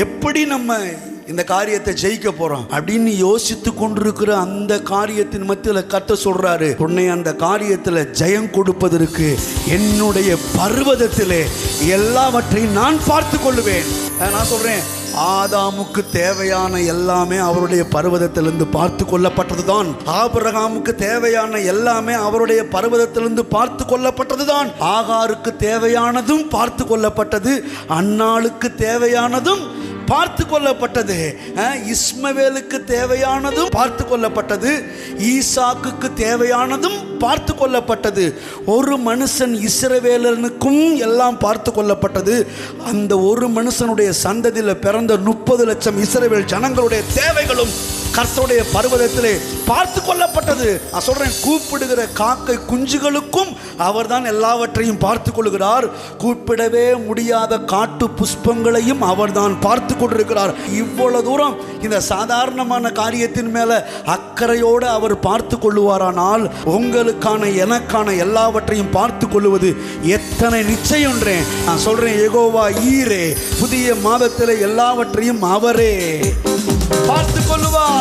எப்படி நம்ம இந்த காரியத்தை ஜெயிக்க போறோம் அப்படின்னு யோசித்து கொண்டிருக்கிற அந்த காரியத்தின் மத்தியில் கர்த்தர் சொல்றாரு, உன்னை அந்த காரியத்தில் ஜெயம் கொடுப்பதற்கு என்னுடைய பர்வதத்திலே எல்லாவற்றையும் நான் பார்த்து கொள்ளுவேன். நான் சொல்றேன், ஆதாமுக்கு தேவையான எல்லாமே அவருடைய பர்வதத்திலிருந்து பார்த்து கொள்ளப்பட்டதுதான். ஆபிரகாமுக்கு தேவையான எல்லாமே அவருடைய பர்வதத்திலிருந்து பார்த்து கொள்ளப்பட்டதுதான். ஆகாருக்கு தேவையானதும் பார்த்து கொள்ளப்பட்டது, அன்னாளுக்கு தேவையானதும் பார்த்து கொள்ளப்பட்டது, இஸ்மவேலுக்கு தேவையானதும் பார்த்து கொள்ளப்பட்டது, ஈசாக்குக்கு தேவையானதும் பார்த்து கொள்ளப்பட்டது. ஒரு மனுஷன் இஸ்ரவேலனுக்கும் எல்லாம் பார்த்து கொள்ளப்பட்டது. அந்த ஒரு மனுஷனுடைய சந்ததியில் பிறந்த 30 லட்சம் இஸ்ரவேல் ஜனங்களுடைய தேவைகளும் கர்த்தருடைய பர்வதத்திலே பார்த்து கொள்ளப்பட்டது. நான் சொல்றேன், கூப்பிடுகிற காக்கை குஞ்சுகளுக்கும் அவர்தான் எல்லாவற்றையும் பார்த்து கொள்கிறார். கூப்பிடவே முடியாத காட்டு புஷ்பங்களையும் அவர்தான் பார்த்து கொண்டிருக்கிறார். இவ்வளவு தூரம் இந்த சாதாரணமான காரியத்தின் மேல அக்கறையோடு அவர் பார்த்து கொள்ளுவாரானால், உங்களுக்கான எனக்கான எல்லாவற்றையும் பார்த்து கொள்ளுவது எத்தனை நிச்சயம். நான் சொல்றேன், யெகோவா ஈரே, புதிய மாதத்தில் எல்லாவற்றையும் அவரே பார்த்து கொள்ளுவார்.